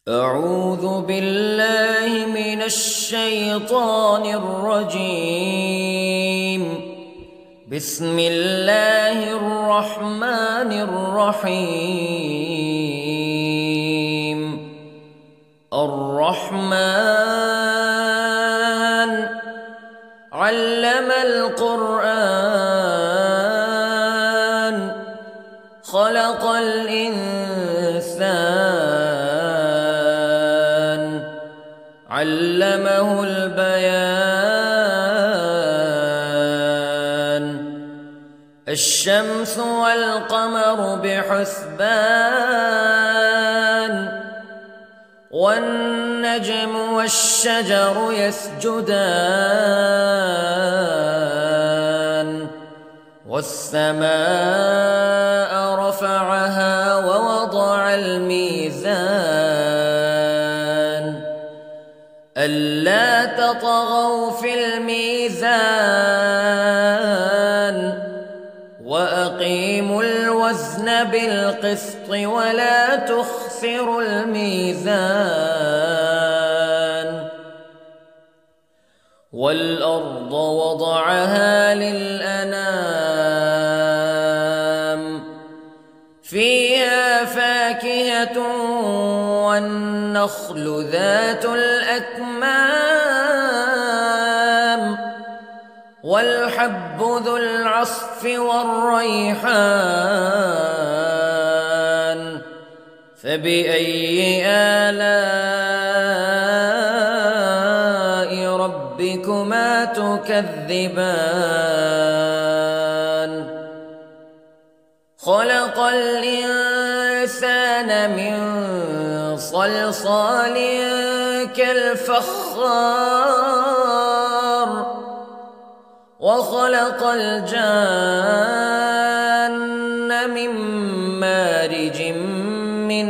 أعوذ بالله من الشيطان الرجيم. بسم الله الرحمن الرحيم. الرحمن علم القرآن خلق الإنسان علمه البيان. الشمس والقمر بحسبان والنجم والشجر يسجدان والسماء رفعها ووضع الميزان ألا تطغوا في الميزان وأقيموا الوزن بالقسط ولا تخسروا الميزان. والأرض وضعها للأنام فيها فاكهة والنخل ذات الأكمام والحب ذو العصف والريحان فبأي آلاء ربكما تكذبان. خلق الإنسان من صلصال كالفخار وخلق الجان من مارج من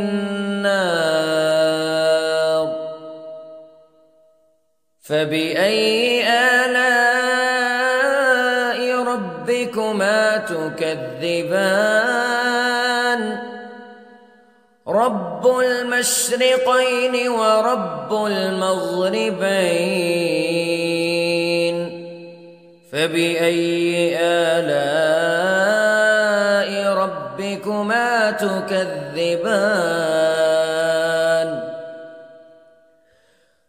نار فبأي آلاء ربكما تكذبان. رب المشرقين ورب المغربين فبأي آلاء ربكما تكذبان.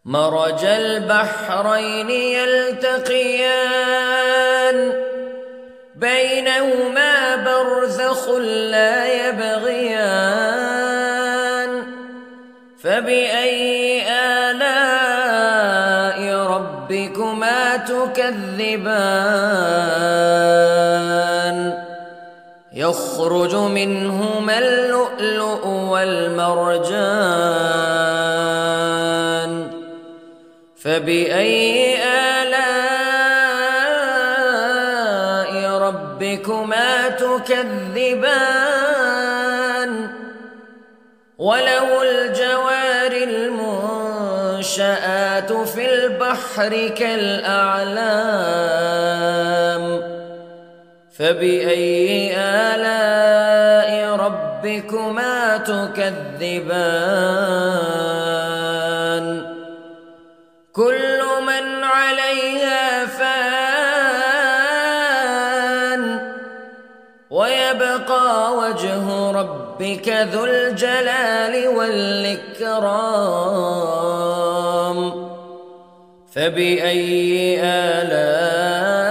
مرج البحرين يلتقيان بينهما برزخ لا يبغيان فبأي آلاء ربكما تكذبان. يخرج منهما اللؤلؤ والمرجان فبأي آلاء ربكما تكذبان. وله الجوار المنشآت في البحر كالأعلام فبأي آلاء ربكما تكذبان. كل من عليها فان ويبقى وجه ربك ذو الجلال والإكرام فبأي آلاء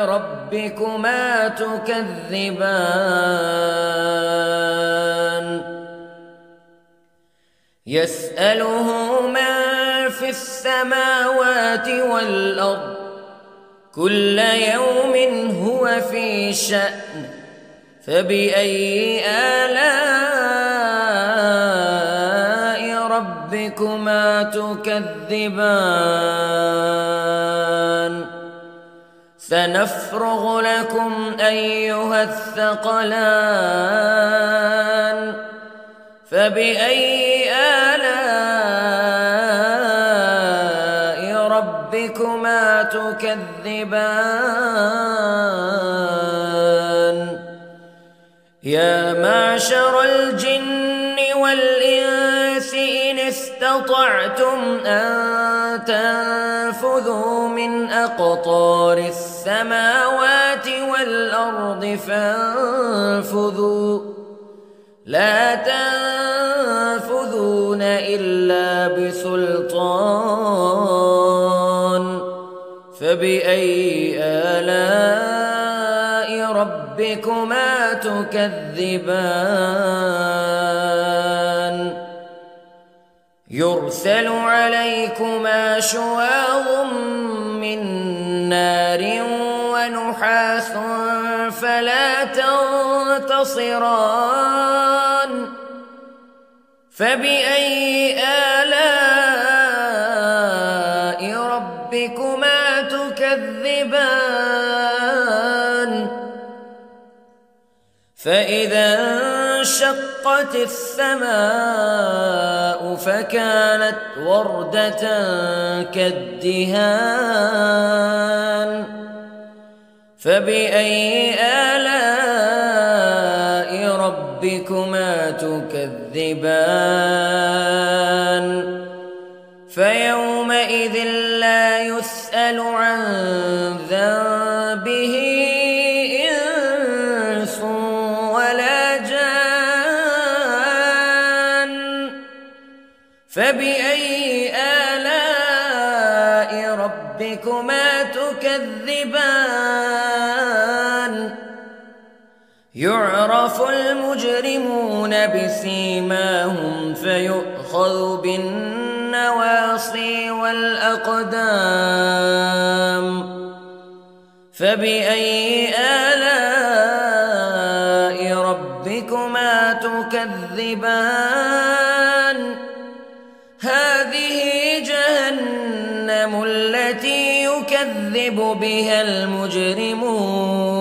ربكما تكذبان. يسأله من في السماوات والأرض كل يوم هو في شأن فبأي آلاء ربكما تكذبان. سنفرغ لكم أيها الثقلان فبأي آلاء ربكما تكذبان. يا معشر الجن والإنس استطعتم أن تنفذوا من أقطار السماوات والأرض فانفذوا لا تنفذون إلا بسلطان فبأي آلاء ربكما تكذبان يرسل عليكما شواظ من نار ونحاس فلا تنتصران فبأي آلاء ربكما تكذبان فإذا انشقت السماء فكانت وردة كالدهان فبأي آلاء ربكما تكذبان فيومئذ لا يسأل عن ذنبه إنس ولا جان فبأي آلاء ربكما تكذبان يعرف المجرمون بسيماهم فيؤخذ بالنواصي والأقدام فبأي آلاء ربكما تكذبان هذه جهنم التي يكذب بها المجرمون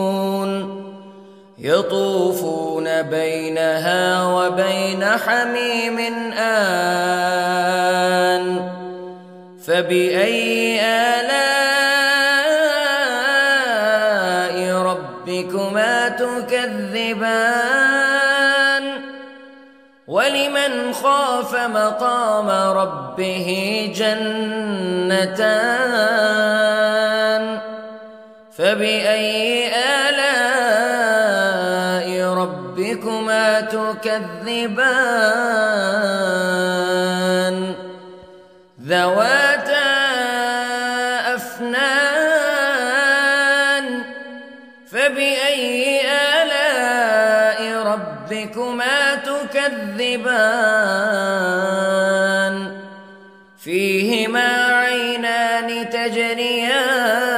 يطوفون بينها وبين حميم آن فبأي آلاء ربكما تكذبان ولمن خاف مقام ربه جنتان فبأي آلاء ربكما تكذبان ذواتا أفنان فبأي آلاء ربكما تكذبان فيهما عينان تجريان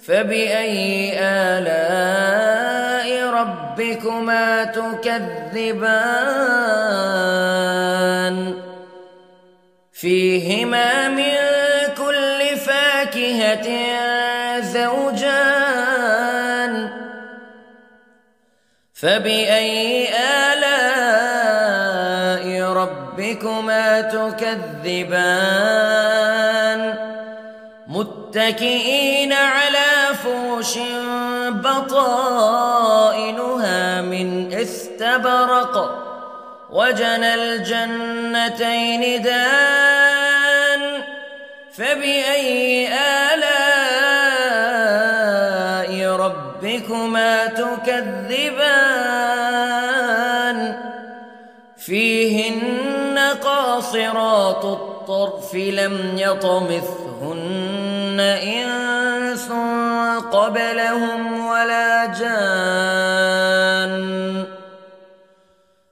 فبأي آلاء ربكما تكذبان فيهما من كل فاكهة زوجان فبأي آلاء ربكما تكذبان متكئين على فرش بطائنها من استبرق وجنى الجنتين دان فبأي آلاء ربكما تكذبان فيهن قاصرات الطرف لم يطمثهن إنس قبلهم ولا جان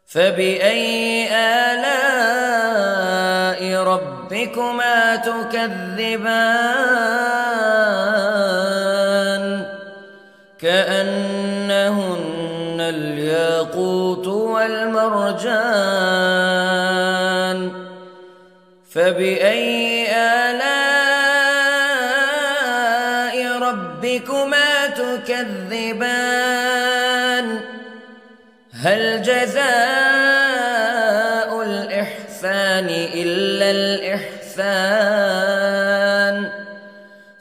فبأي آلاء ربكما تكذبان كأنهن الياقوت والمرجان فبأي آلاء ربكما تكذبان هل جزاء الإحسان إلا الإحسان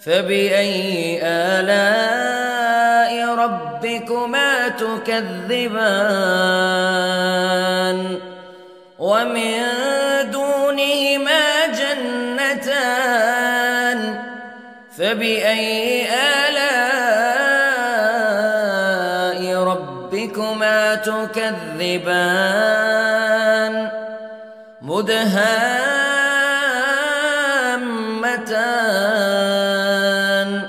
فبأي آلاء ربكما تكذبان ومن دونهما جنتان فبأي آلاء ربكما تكذبان مدهامتان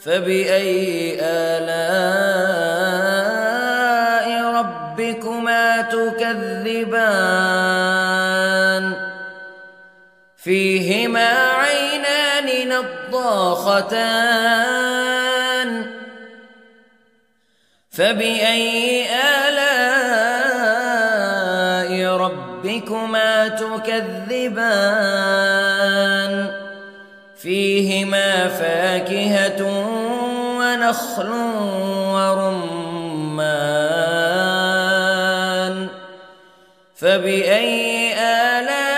فبأي آلاء ربكما تكذبان فيهما عينان نضاختان فبأي آلاء ربكما تكذبان فيهما فاكهة ونخل ورمان فبأي آلاء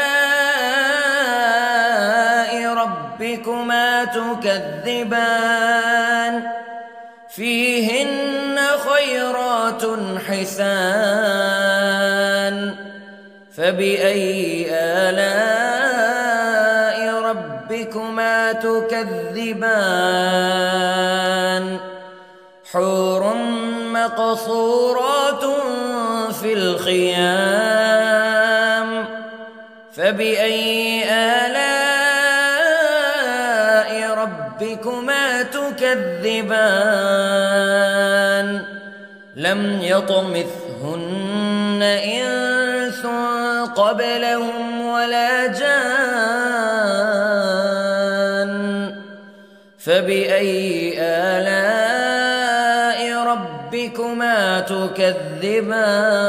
ربكما تكذبان فيهن خيرات حسان فبأي آلاء ربكما تكذبان حور مقصورات في الخيام فبأي آلاء ربكما تكذبان لم يطمثهن إنس قبلهم ولا جان فبأي آلاء ربكما تكذبان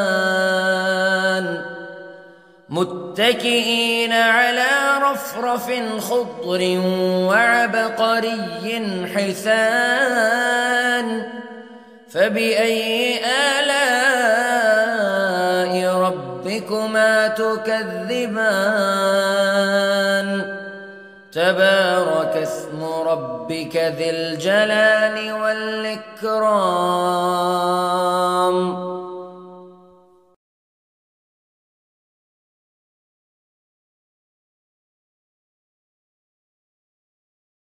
متكئين على رفرف خضر وعبقري حسان فبأي آلاء ربكما تكذبان تبارك اسم ربك ذي الجلال والإكرام